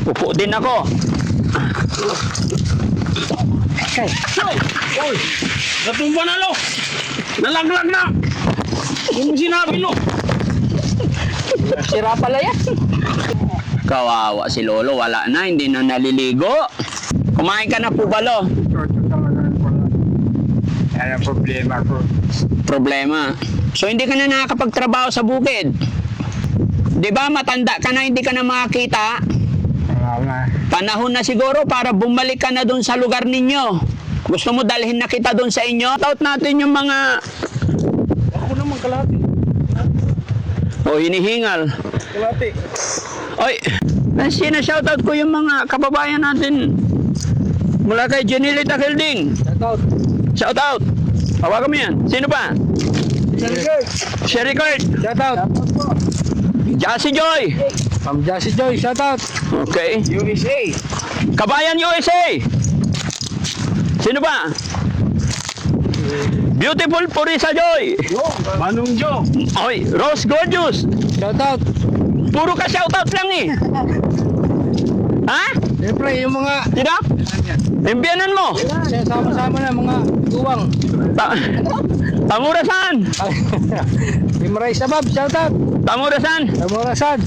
Upo din ako. Okay. Oy! Natumba na lo! Nalaglag na! Yung sinabi lo! Sira pala yan. Kawawa si Lolo, wala na, hindi na naliligo. Kumain ka na po ba, Lo? Ito talaga wala. Yan ang problema ko. Problema. So hindi ka na nakakapagtrabaho sa bukid. 'Di ba matanda ka na, hindi ka na makakita? Wala na. Panahon na siguro para bumalik ka na doon sa lugar ninyo. Gusto mo dalhin na kita doon sa inyo? Shout natin yung mga Ako naman kalati. hinihingal. Kalati. Oy, sinashoutout ko yung mga kababayan natin mula kay Jenilita Kilding. Shoutout. Shoutout. Hawakan mo yan. Sino pa? Sherry Kurt. Shoutout. Jassy Joy. Ma'am Jassy Joy, shoutout. Okay. USA. Kabayan USA. Sino pa? Beautiful Purisa Joy. Manong Jo. Oy, Rose Gorgeous. Shoutout. Puro ka shoutout lang eh. Ha? Siyempre, yung mga Sino? Imbiyanan mo. sama-sama na mga duwang. Tamurasan. Imray Sabab, shoutout. Tamurasan. Tamurasan.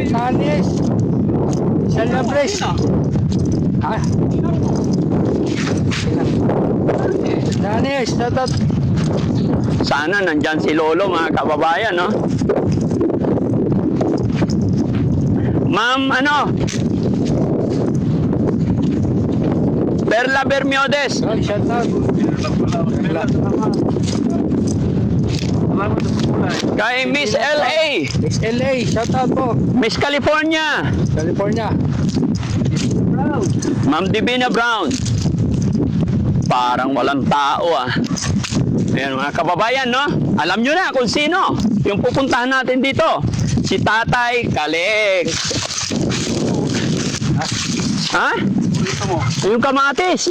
Sanis. Salabres. Ha? Sanis, shoutout. Sana nandyan si Lolo, mga kababayan, no? Ma'am, Perla Bermiodes. Ay, shoutout. Kay Miss LA. Miss LA, shoutout po. Miss California. California. Ma'am Divina Brown. Parang walang tao ah. Ayan mga kababayan, no? Alam nyo na kung sino yung pupuntahan natin dito. Si Tatay Kalex. Ha? Yung kamatis.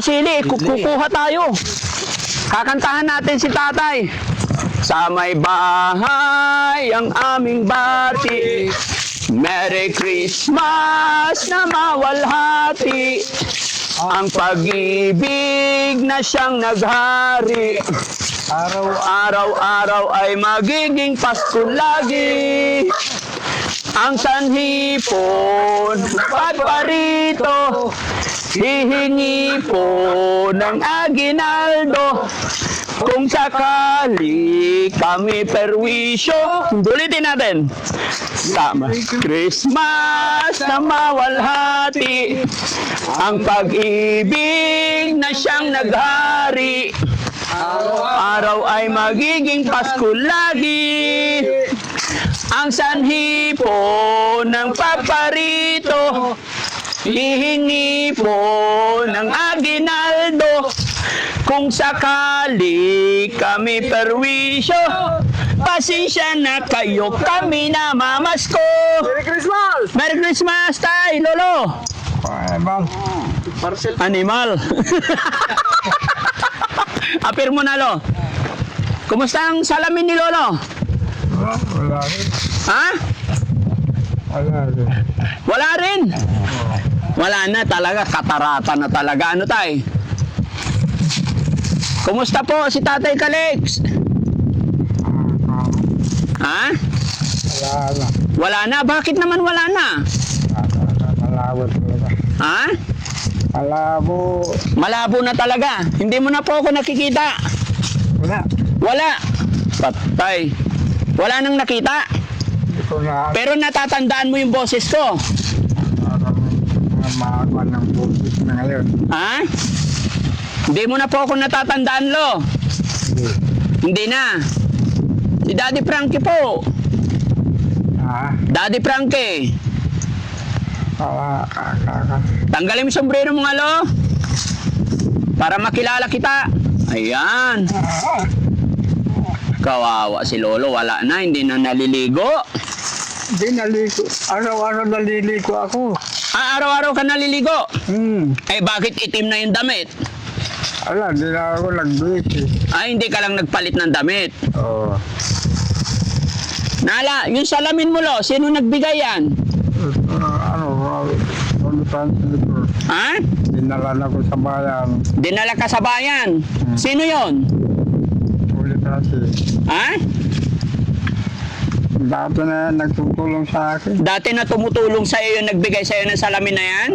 Sili. Kukuha tayo. Kakantahan natin si Tatay. Sa may bahay ang aming bati. Merry Christmas na mawalhati. Ang pag-ibig na siyang naghari. Araw-araw ay magiging Pasko lagi. Ang sanhi po pagparito, hihingi po ng aginaldo. Kung sakali kami perwisyo, ulitin natin. Tama. Christmas na mawalhati, ang pag-ibig na siyang naghari. Araw ay magiging Pasko lagi. Ang sanhi po ng paparito, hihingi po ng aginaldo. Kung sakali kami perwisyo, pasensya na kayo, kami na mamasko. Merry Christmas! Merry Christmas, Tay, Lolo. Ay, bang. Parcel. Animal. Apir mo na, Lo. Kumusta ang salamin ni Lolo? Wala rin. Ha? Wala rin. Wala rin. Wala na talaga, katarata na talaga. Ano, Tay? Kumusta po si Tatay Kalex? Ha? Wala na. Wala na? Bakit naman wala na? Malabo talaga. Ha? Malabo. Malabo na talaga. Hindi mo na po ako nakikita. Wala. Wala. Patay. Wala nang nakita. Hindi ko na Pero natatandaan mo yung boses ko. parang mga maaman ng bukit na ngayon. Ha? Hindi mo na po ako natatandaan, Lo. Hindi. Hindi na. Si Daddy Frankie po. Daddy Frankie. Tanggalin mo yung sombrero mo nga, Lo. Para makilala kita. Ayan. Kawawa si Lolo. Wala na. Hindi na naliligo. Hindi naligo. Araw-araw naliligo ako. Araw-araw ka naliligo. Eh, bakit itim na yung damit? Ala, hindi na ako nag-break eh. Hindi ka lang nagpalit ng damit. Oo. Nala, yung salamin mo, Lo, sino nagbigay yan? Uli Francisco. Ha? Dinala na ko sa bayan. Dinala ka sa bayan. Sino yon? Uli Francisco. Ha? Dati na yan, nagtutulong sa akin. Dati na tumutulong sa'yo yung nagbigay sa'yo ng salamin na yan?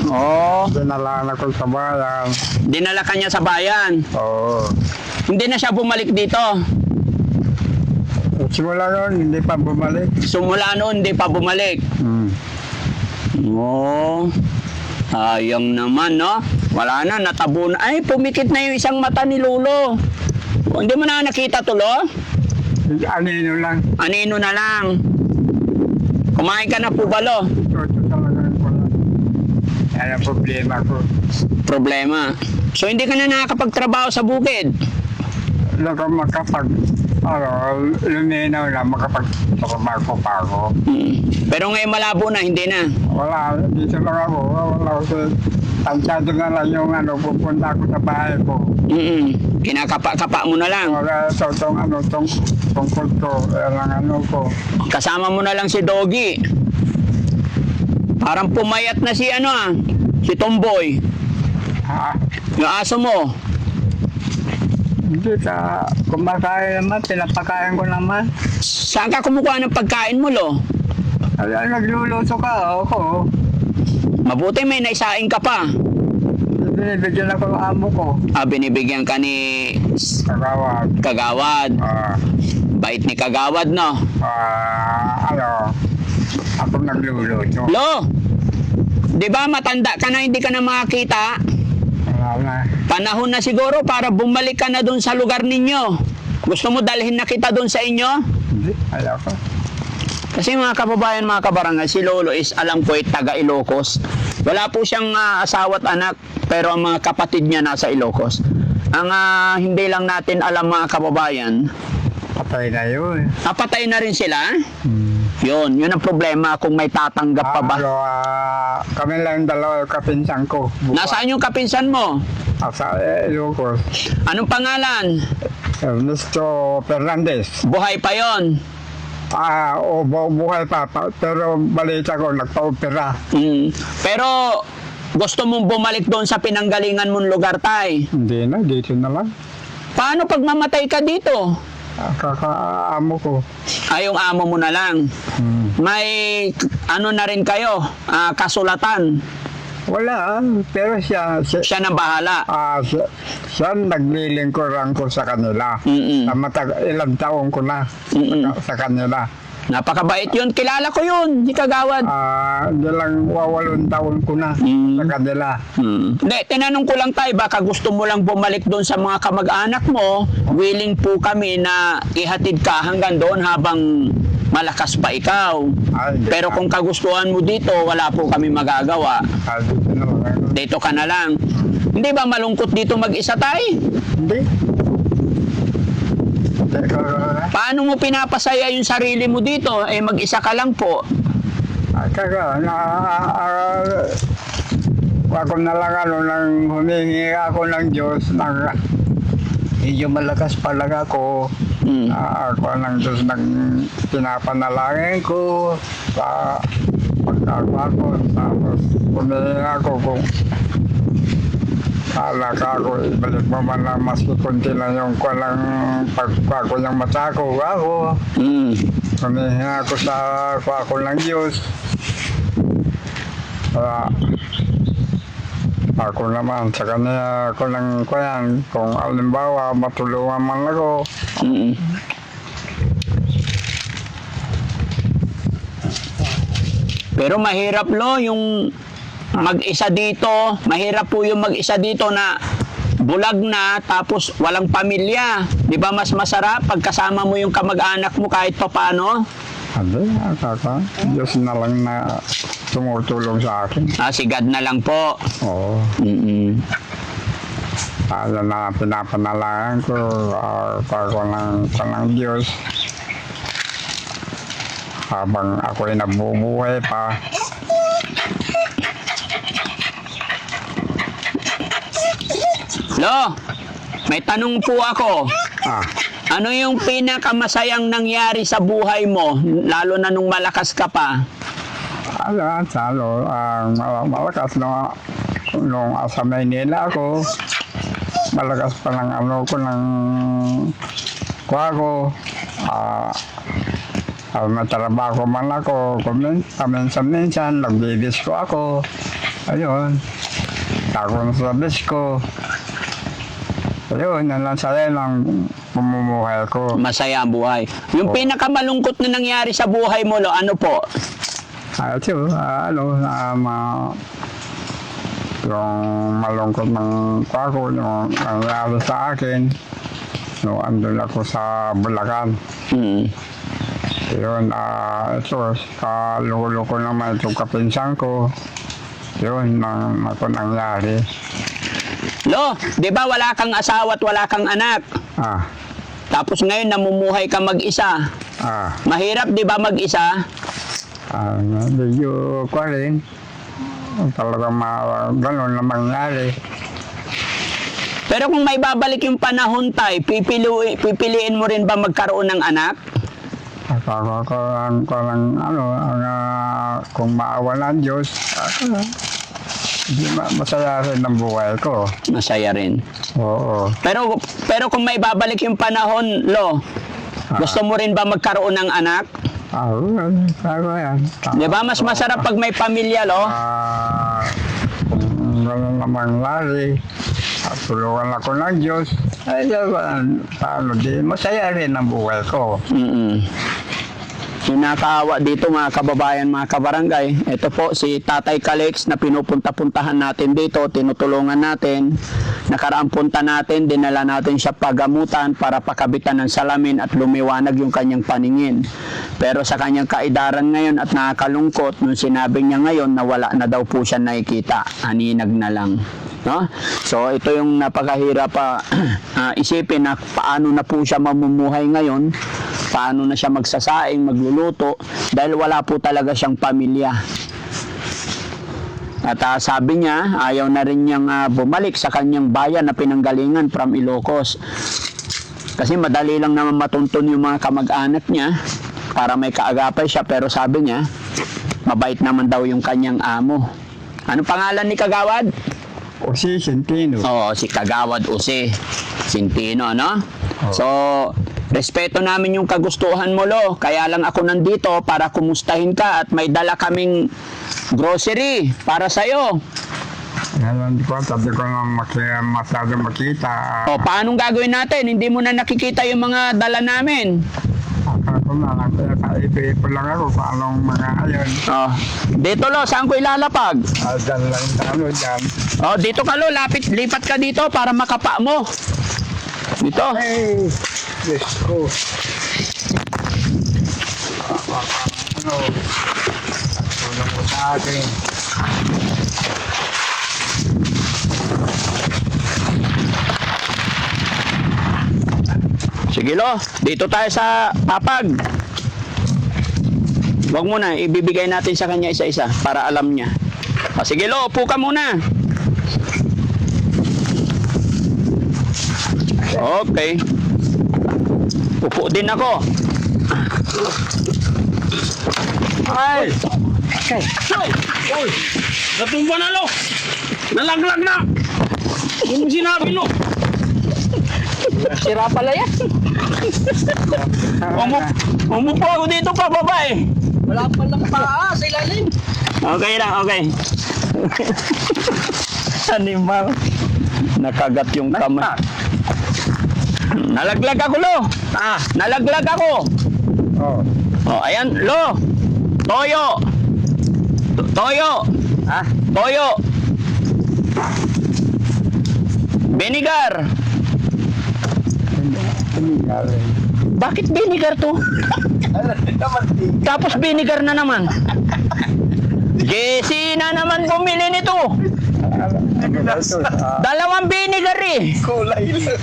Oo. Dinala na ko sa bayan. Dinala ka niya sa bayan. Oo. Hindi na siya bumalik dito. Simula noon, hindi pa bumalik. Sumula noon, hindi pa bumalik. Oo. Sayang naman, no? Wala na, natabo na. Ay, pumikit na yung isang mata ni Lolo. O, hindi mo na nakita tulo? Anino lang. Anino na lang. Kumain ka na po ba, Lo? Ito talaga ko lang. Yan ang problema ko. Problema. So, hindi ka na nakakapagtrabaho sa bukid? Laka makapag, luminaw na makapagtrabaho pa ako. Pero ngayon malabo na, hindi na. Wala, dito lang ako. Wala ako. Tansyado na lang yung pupunta ako sa bahay ko. Kinakapa-kapa mo na lang. Wala tungkol ko, lang ko. Kasama mo na lang si Doggy. Parang pumayat na si si Tomboy. Yung aso mo. Hindi ka, kumakain naman, pinapakain ko naman. Saan ka kumukuha ng pagkain mo, Lo? Nagluluto ka, ako. Mabuti may naisaing ka pa. Binibigyan ako ng amo ko. Binibigyan ka ni Kagawad. Kagawad. Bait ni Kagawad, no? Ako nagluluto. Lo, di ba matanda ka na, hindi ka na makakita? Wala na. Panahon na siguro para bumalik ka na doon sa lugar ninyo. Gusto mo dalhin na kita doon sa inyo? Hindi, ayaw ko. Kasi mga kababayan, mga kabarangay, si Lolo is alam ko ay taga Ilocos. Wala po siyang asawa at anak, pero ang mga kapatid niya nasa Ilocos. Ang hindi lang natin alam, mga kababayan, Patay na yun. napatay na rin sila. Yun ang problema kung may tatanggap pa ba. Kami lang dalawa yung kapinsan ko. Nasaan yung kapinsan mo? Sa Ilocos. Anong pangalan? Ernesto Fernandez. Buhay pa yon. Buhay pa. Pero balita ko, nagpa-opera. Pero gusto mong bumalik doon sa pinanggalingan mong lugar, tay? Hindi na, dito na lang. Paano pag mamatay ka dito? Kakaamo ko. Yung amo mo na lang. May na rin kayo, kasulatan. Wala, pero siya Siya na bahala. siya naglilingkuran ko sa kanila. Ilang taon ko na sa kanila. Napakabait yun. Kilala ko yun, si Kagawad. Hindi lang 8 taon ko na sa kanila. Hindi, tinanong ko lang tayo, baka gusto mo lang bumalik doon sa mga kamag-anak mo, willing po kami na ihatid ka hanggang doon habang malakas pa ikaw. Pero kung kagustuhan mo dito, wala po kami magagawa. Dito ka na lang. Hindi ba malungkot dito mag-isa tayo? Hindi. Paano mo pinapasaya yung sarili mo dito? Mag-isa ka lang po. Ako na lang nang humingi ako ng Diyos ng medyo malakas pa lang ako. Ako ng Diyos nang pinapanalangin ko sa pagkagawa ko. Tapos humingi ako kung alaka ako, ibalik mo man lang mas kunti lang yung pagkako ng mata ko. Humingi ako sa ako ng Diyos. Ako naman, sa kanya ako ng kuyan, kung alimbawa matulungan man ako. Pero mahirap, Lo, yung mag-isa dito. Mahirap po yung mag-isa dito na bulag na tapos walang pamilya. Di ba mas masarap pagkasama mo yung kamag-anak mo kahit papano? Hindi, Diyos na lang na tumutulong sa akin. Si God na lang po. Oo. Kaya na pinapanalangin ko, ako ng Diyos. Habang ako'y nabubuhay pa. Lo, may tanong po ako. Ano yung pinakamasayang nangyari sa buhay mo, lalo na nung malakas ka pa? malakas nung sa Maynila ako. Malakas pa ng kuha ko. Matrabaho man ako, minsan, nagbibis ko ako. Ayun, tako sa bis ko. Ayun, yan lang sa'yo ng pamumuhay ko. Masaya ang buhay. Yung pinakamalungkot na nangyari sa buhay mo, Lo, ano po? Ito, yung malungkot ng kwako, yung nangyari sa akin, nung andun ako sa Bulacan. Hmm. Yun, ito, kaluluko naman itong kapinsan ko. Yun, ako nangyari. Lo, di ba wala kang asawa at wala kang anak? Tapos ngayon namumuhay ka mag-isa. Mahirap, di ba mag-isa? Medyo ko rin. Talagang gano'n na mangyari. Pero kung may babalik yung panahon, tay, pipiliin mo rin ba magkaroon ng anak? Kung maawa ng Diyos, masaya rin ang buhay ko. Masaya rin. Oo. Pero kung may babalik yung panahon, Lo, gusto mo rin ba magkaroon ng anak? Yan. Di ba mas masarap pag may pamilya, Lo? Kung gano'n na mangyari, tulungan ako ng Diyos, masaya rin ang buhay ko. Yung nakaawa dito mga kababayan, mga kabarangay, ito po si Tatay Calix na pinupunta-puntahan natin dito, tinutulungan natin. Nakaraang punta natin, dinala natin siya pagamutan para pakabitan ng salamin at lumiwanag yung kanyang paningin. Pero sa kanyang kaedaran ngayon at nakakalungkot, nung sinabi niya ngayon na wala na daw po siya nakikita, aninag na lang. No? So ito yung napakahirap isipin na paano na po siya mamumuhay ngayon, paano na siya magsasaing, magluluto, dahil wala po talaga siyang pamilya. At sabi niya, ayaw na rin niyang bumalik sa kanyang bayan na pinanggalingan from Ilocos. Kasi madali lang naman matuntun yung mga kamag-anak niya para may kaagapay siya, pero sabi niya, mabait naman daw yung kanyang amo. Anong pangalan ni Kagawad? Usi Centino. Oo, si Kagawad Usi Centino, no? So, respeto namin yung kagustuhan mo, Lo. Kaya lang ako nandito para kumustahin ka at may dala kaming grocery para sa'yo. Ngayon ko, sabi ko na masyado makita. O, paanong gagawin natin? Hindi mo na nakikita yung mga dala namin. Ako na, nagkaipi-ipo lang ako paanong mga ayon. Oh, dito, Lo, saan ko ilalapag? Dyan lang dyan. Oh, dito ka, Lo, lipat ka dito para makapa mo. Dito. Ay, Diyos ko. Tulong mo sa akin. Sige, Lo, dito tayo sa papag. Huwag muna, ibibigay natin sa kanya isa-isa para alam niya. O, sige, Lo, upo ka muna. Okay. Upo din ako. Ay! Uy! Natumba na, Lo! Nalaglag na! Yung sinabi, Lo! Sira pala yan. Umupo ako dito pa, babae. Wala palang paa sa ilalim. Okay lang, okay. Animal. Nakagat yung kamay. Nalaglag ako, Lo. Nalaglag ako. Oh, ayan, Lo. Toyo. Toyo. Toyo. Vinegar. Bakit vinegar to? Tapos vinegar na naman. Jesse na naman bumili nito. Dalawang vinegar eh. Kulay lang.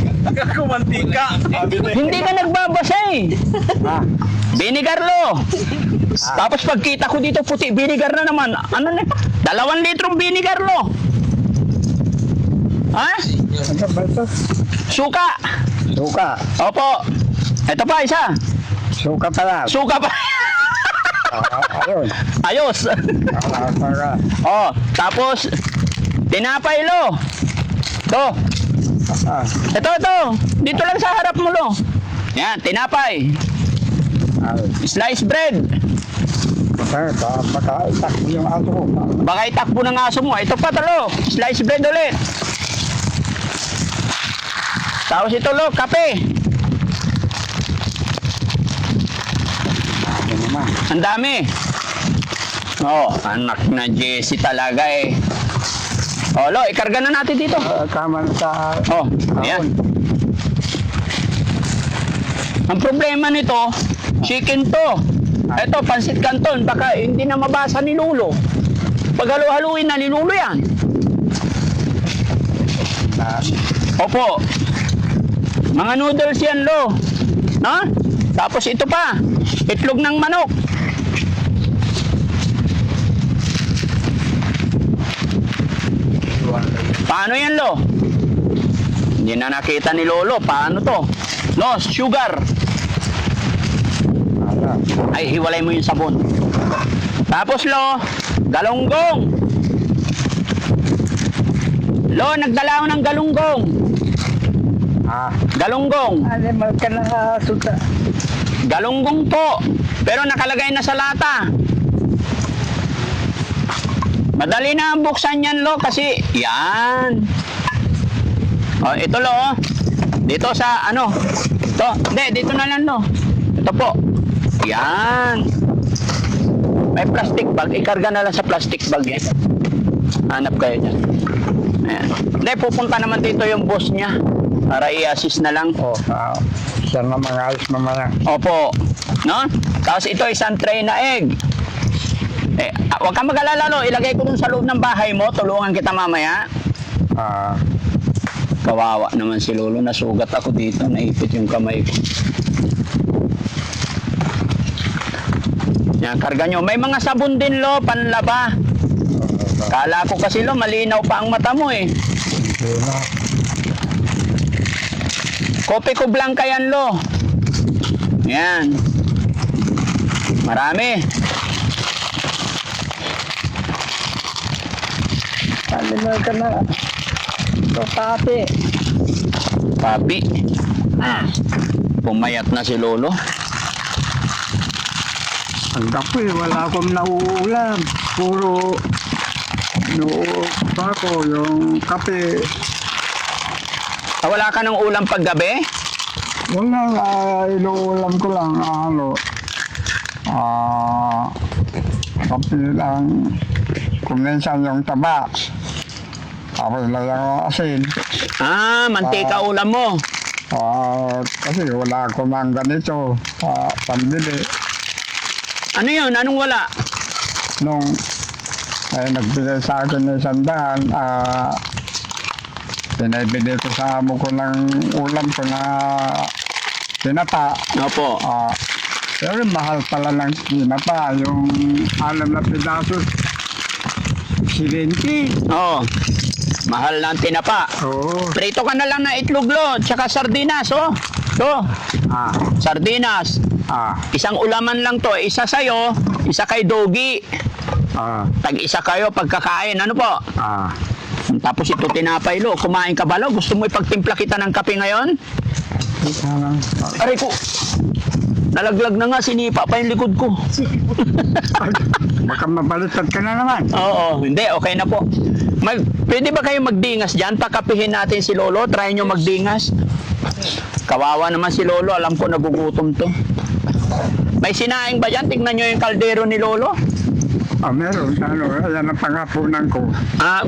Kumantika. Hindi ka nagbabasa eh. Vinegar, Lo. Tapos pagkita ko dito puti, vinegar na naman. Ano na? 2 litrong vinegar, Lo. Ha? Suka. Suka. Opo. Ito pa, isa. Suka pala. Suka pa. Ayun. Ayos. Para. Oh, tapos, tinapay, lo. To. Ah, Ito. Dito lang sa harap mo, lo. Yan, tinapay. Sliced bread. baka itak yung aso ko. Baka itakbo ng aso mo. Ito pa, talo. Sliced bread ulit. Tapos ito, lo, kape. Ano naman. Ang dami. Oh, anak na Jessie talaga eh. Oh, lo, ikarga na natin dito. Tama na sa... Oh, ayan. Ang problema nito, chicken to. Ito, pansit canton. Baka hindi na mabasa ni Lolo. Pag halu-haluin na ni Lolo yan. Opo. Mga noodles yan, lo. No? Tapos ito pa. Itlog ng manok. Paano yan, lo? Hindi na nakita ni Lolo. Paano to? Lo, sugar. Ay, hiwalay mo yung sabon. Tapos, lo, galunggong. Lo, nagdala ako ng galunggong. Galunggong. Animal ka na suta. Galunggong po. Pero nakalagay na sa lata. Madali na ang buksan yan, lo, kasi yan. Oh, ito, lo. Oh. Dito sa, ano. Ito. Hindi, dito na lang, lo. Ito po. Yan. May plastic bag. Ikarga na lang sa plastic bag yan. Hanap kayo dyan. Ayan. Hindi, pupunta naman dito yung boss niya. Para i-assist na lang. Siya na mga ayos mamaya. Opo. No? Tapos ito isang tray na egg. Huwag kang mag-alala, lo. Ilagay ko dun sa loob ng bahay mo. Tulungan kita mamaya. Kawawa naman si Lolo. Nasugat ako dito. Naipit yung kamay ko. Yan, karga nyo. May mga sabon din, lo. Panlaba. Kala ko kasi, lo, malinaw pa ang mata mo eh. Kopi ko blanca yan, lo. Yan. Marami. Animal ka na. Ito pati. Papi. Pumayat na si Lolo. Ang kape, wala akong nauulam. Puro ako yung kape. Wala ka ng ulam paggabi? Wala, inuulam ko lang, kape lang. Kuminsan yung taba. Tapos lang yung asin. Mantika ulam mo. Kasi wala akong mga ganito. Pambili. Ano yun? Anong wala? Nung nagbigay sa akin ng 100, pinabili ko sa amo ko ng ulam ko na tinapa. Opo. Pero mahal pala ng tinapa, yung 6 na pidasos, 70. Oo. Mahal na ang tinapa. Oo. Prito ka na lang na itlog, lo. Tsaka sardinas, oh. To. Sardinas. Isang ulaman lang to. Isa sa'yo, isa kay Dogi. Tag-isa kayo pagkakain. Ano po? Tapos ito tinapay, lo. Kumain ka ba, lo? Gusto mo ipagtimpla kita ng kape ngayon? Aray ko. Nalaglag na nga, sinipa pa yung likod ko. Baka mabaliktad ka na naman. Oo, hindi, okay na po. Pwede ba kayo magdingas dyan? Pakapihin natin si Lolo, try nyo magdingas. Kawawa naman si Lolo, alam ko nagugutom to. May sinaing ba dyan? Tignan nyo yung kaldero ni Lolo. Meron. Ayan ang pangapunan ko.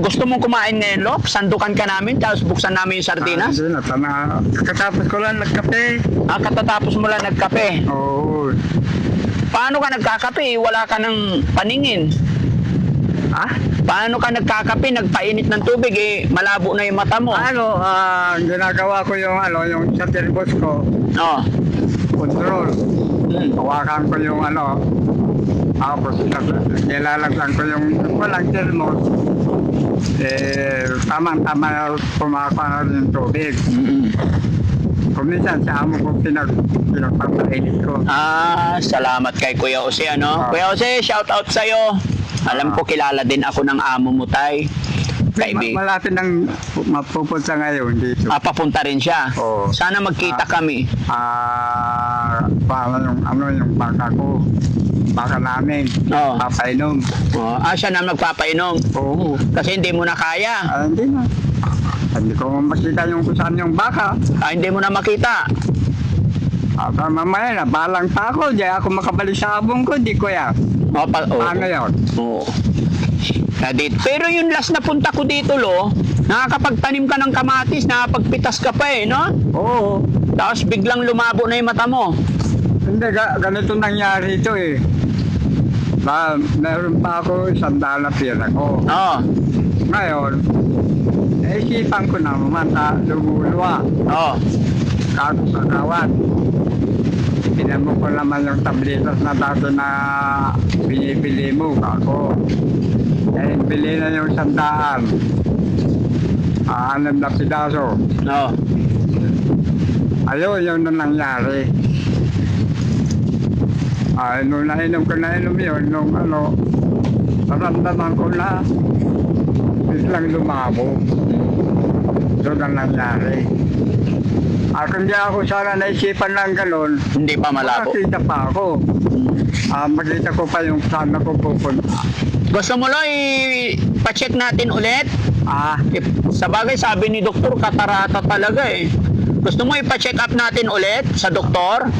Gusto mong kumain ngayon, Lo? Sandukan ka namin, tapos buksan namin yung sardinas? Hindi na. Katapos ko lang nagkape. Katatapos mo lang nagkape. Oo. Paano ka nagkakape? Wala ka ng paningin. Paano ka nagkakape? Nagpainit ng tubig, malabo na yung mata mo. Ginagawa ko yung sa terbos ko. Control. Hawakan ko yung tapos nilalagyan ko yung walang terbos. Tamang-tama pumakuha na rin yung tubig. Kung minsan sa amo ko pinagpapainit ko. Salamat kay Kuya Jose, ano? Ah. Kuya Jose, shout out sa'yo. Alam ko, kilala din ako ng amo mo, tay. Kaibig. Malapit nang mapupunta ngayon dito. Papunta rin siya. Oo. Sana magkita kami. Paano yung baka ko. Baka namin. Oo. Papainom. Siya na magpapainom. Oo. Kasi hindi mo na kaya. Hindi na. Hindi ko makita yung kung saan yung baka. Hindi mo na makita. Mamaya na, balang pa ako. Di ako makabalik sa abong ko. Di ko yan. Paano yun? Oo. Pero yung last na punta ko dito, lo, nakakapagtanim ka ng kamatis, nakakapagpitas ka pa eh, no? Oo. Tapos biglang lumabo na yung mata mo. Hindi, ganito nangyari ito eh. Meron pa ako 100 na pira ko. Oo. Ngayon, isipan ko naman na lumuluwa. Oo. Kako sa kawat. Pinamo ko naman yung tabletas na dati na binibili mo, kako. Eh, bili na yung 100. 6 na pidaso. Oo. Ayun, yun na nangyari. Nung nainom yun, nung naramdaman ko na biglang lumabo. Doon ang nangyari. Kung di ako sana naisipan ng ganun, Hindi pa malabo. makakita pa ako. Makita ko pa yung saan ako pupunta. Gusto mo, lo, ipacheck natin ulit? Sa bagay, sabi ni doktor, katarata talaga eh. Gusto mo ipacheck up natin ulit sa doktor?